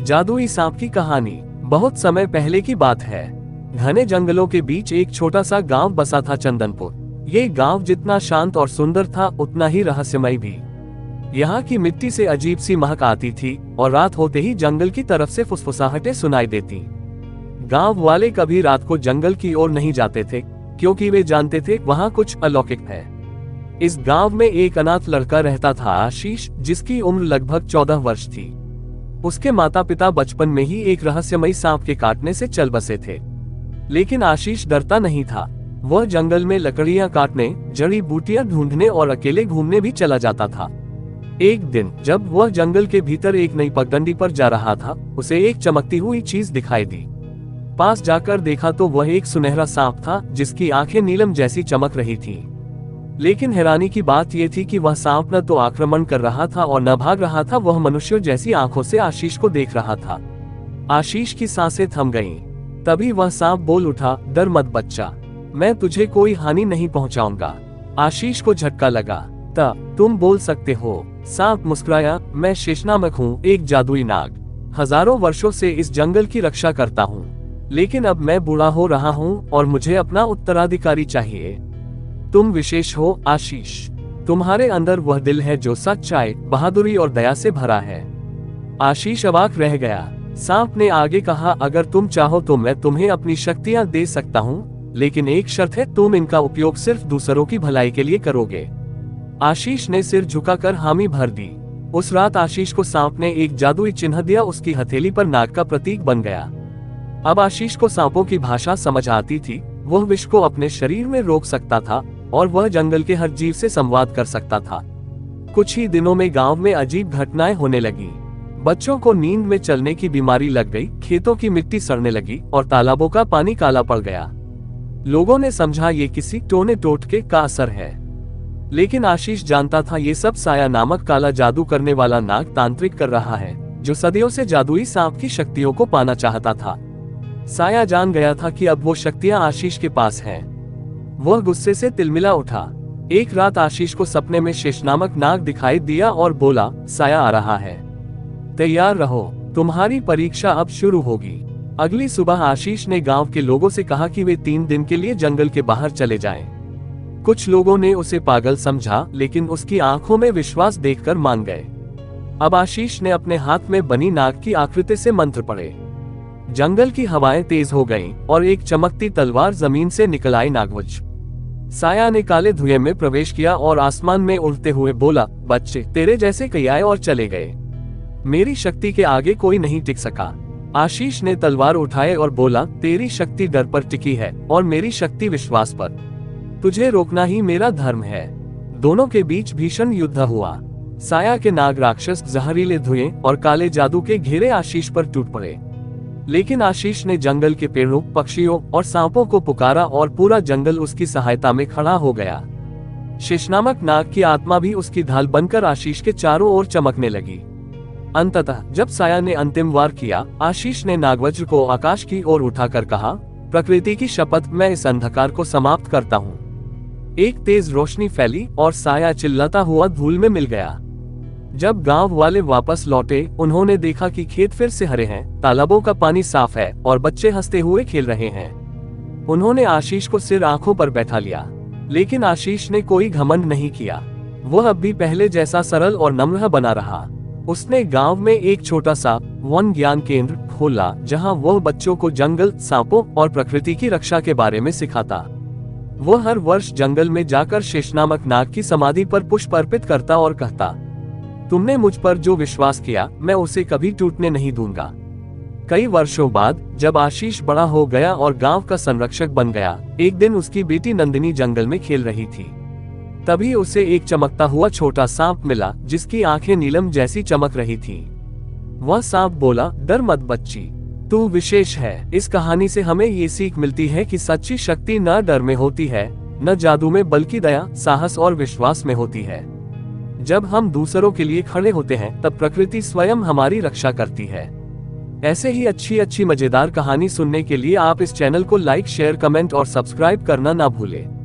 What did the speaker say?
जादुई सांप की कहानी। बहुत समय पहले की बात है। घने जंगलों के बीच एक छोटा सा गांव बसा था, चंदनपुर। ये गांव जितना शांत और सुंदर था उतना ही रहस्यमय भी। यहाँ की मिट्टी से अजीब सी महक आती थी और रात होते ही जंगल की तरफ से फुसफुसाहटें सुनाई देती। गांव वाले कभी रात को जंगल की ओर नहीं जाते थे क्योंकि वे जानते थे वहाँ कुछ अलौकिक है। इस गांव में एक अनाथ लड़का रहता था, आशीष, जिसकी उम्र लगभग 14 वर्ष थी। उसके माता पिता बचपन में ही एक रहस्यमयी सांप के काटने से चल बसे थे। लेकिन आशीष डरता नहीं था। वह जंगल में लकड़ियां काटने, जड़ी बूटियां ढूंढने और अकेले घूमने भी चला जाता था। एक दिन जब वह जंगल के भीतर एक नई पगडंडी पर जा रहा था, उसे एक चमकती हुई चीज दिखाई दी। पास जाकर देखा तो वह एक सुनहरा सांप था जिसकी आंखें नीलम जैसी चमक रही थीं। लेकिन हैरानी की बात यह थी कि वह सांप न तो आक्रमण कर रहा था और न भाग रहा था। वह मनुष्यों जैसी आंखों से आशीष को देख रहा था। आशीष की सांसें थम गईं। तभी वह सांप बोल उठा, डर मत बच्चा, मैं तुझे कोई हानि नहीं पहुंचाऊंगा। आशीष को झटका लगा। तुम बोल सकते हो, सांप मुस्कुराया, मैं शेषनामक हूँ, एक जादुई नाग। हजारों वर्षों से इस जंगल की रक्षा करता हूँ, लेकिन अब मैं बूढ़ा हो रहा हूँ और मुझे अपना उत्तराधिकारी चाहिए। तुम विशेष हो आशीष, तुम्हारे अंदर वह दिल है जो सच्चाई, बहादुरी और दया से भरा है। आशीष अवाक रह गया। सांप ने आगे कहा, अगर तुम चाहो तो मैं तुम्हें अपनी शक्तियां दे सकता हूँ, लेकिन एक शर्त है, तुम इनका उपयोग सिर्फ दूसरों की भलाई के लिए करोगे। आशीष ने सिर झुकाकर हामी भर दी। उस रात आशीष को सांप ने एक जादुई चिन्ह दिया। उसकी हथेली पर नाग का प्रतीक बन गया। अब आशीष को सांपों की भाषा समझ आती थी। वह विष को अपने शरीर में रोक सकता था और वह जंगल के हर जीव से संवाद कर सकता था। कुछ ही दिनों में गांव में अजीब घटनाएं होने लगी। बच्चों को नींद में चलने की बीमारी लग गई, खेतों की मिट्टी सड़ने लगी और तालाबों का पानी काला पड़ गया। लोगों ने समझा ये किसी टोने टोटके का असर है, लेकिन आशीष जानता था ये सब साया नामक काला जादू करने वाला नाग तांत्रिक कर रहा है, जो सदियों से जादुई सांप की शक्तियों को पाना चाहता था। साया जान गया था कि अब वो शक्तियां आशीष के पास हैं। वह गुस्से से तिलमिला उठा। एक रात आशीष को सपने में शेष नामक नाग दिखाई दिया और बोला, साया आ रहा है, तैयार रहो, तुम्हारी परीक्षा अब शुरू होगी। अगली सुबह आशीष ने गांव के लोगों से कहा कि वे 3 दिन के लिए जंगल के बाहर चले जाएं। कुछ लोगों ने उसे पागल समझा, लेकिन उसकी आंखों में विश्वास देखकर मान गए। अब आशीष ने अपने हाथ में बनी नाग की आकृति से मंत्र पढ़े। जंगल की हवाएं तेज हो गईं और एक चमकती तलवार जमीन से निकल आई। नागवज साया ने काले धुएं में प्रवेश किया और आसमान में उड़ते हुए बोला, बच्चे, तेरे जैसे कई आए और चले गए, मेरी शक्ति के आगे कोई नहीं टिक सका। आशीष ने तलवार उठाए और बोला, तेरी शक्ति डर पर टिकी है और मेरी शक्ति विश्वास पर। तुझे रोकना ही मेरा धर्म है। दोनों के बीच भीषण युद्ध हुआ। साया के नाग राक्षस जहरीले धुएं और काले जादू के घेरे आशीष पर टूट पड़े, लेकिन आशीष ने जंगल के पेड़ों, पक्षियों और सांपों को पुकारा और पूरा जंगल उसकी सहायता में खड़ा हो गया। शेषनामक नाग की आत्मा भी उसकी ढाल बनकर आशीष के चारों ओर चमकने लगी। अंततः जब साया ने अंतिम वार किया, आशीष ने नागवज्र को आकाश की ओर उठाकर कहा, प्रकृति की शपथ, मैं इस अंधकार को समाप्त करता हूँ। एक तेज रोशनी फैली और साया चिल्लाता हुआ धूल में मिल गया। जब गांव वाले वापस लौटे, उन्होंने देखा कि खेत फिर से हरे हैं, तालाबों का पानी साफ है और बच्चे हंसते हुए खेल रहे हैं। उन्होंने आशीष को सिर आंखों पर बैठा लिया, लेकिन आशीष ने कोई घमंड नहीं किया। वह अब भी पहले जैसा सरल और नम्र बना रहा। उसने गांव में एक छोटा सा वन ज्ञान केंद्र खोला, जहां वह बच्चों को जंगल, सांपों और प्रकृति की रक्षा के बारे में सिखाता। वह हर वर्ष जंगल में जाकर शेषनामक नाग की समाधि पर पुष्प अर्पित करता और कहता, तुमने मुझ पर जो विश्वास किया, मैं उसे कभी टूटने नहीं दूंगा। कई वर्षों बाद जब आशीष बड़ा हो गया और गांव का संरक्षक बन गया, एक दिन उसकी बेटी नंदिनी जंगल में खेल रही थी। तभी उसे एक चमकता हुआ छोटा सांप मिला, जिसकी आंखें नीलम जैसी चमक रही थीं। वह सांप बोला, डर मत बच्ची, तू विशेष है। इस कहानी से हमें ये सीख मिलती है कि सच्ची शक्ति न डर में होती है, न जादू में, बल्कि दया, साहस और विश्वास में होती है। जब हम दूसरों के लिए खड़े होते हैं, तब प्रकृति स्वयं हमारी रक्षा करती है। ऐसे ही अच्छी मजेदार कहानी सुनने के लिए आप इस चैनल को लाइक, शेयर, कमेंट और सब्सक्राइब करना ना भूलें।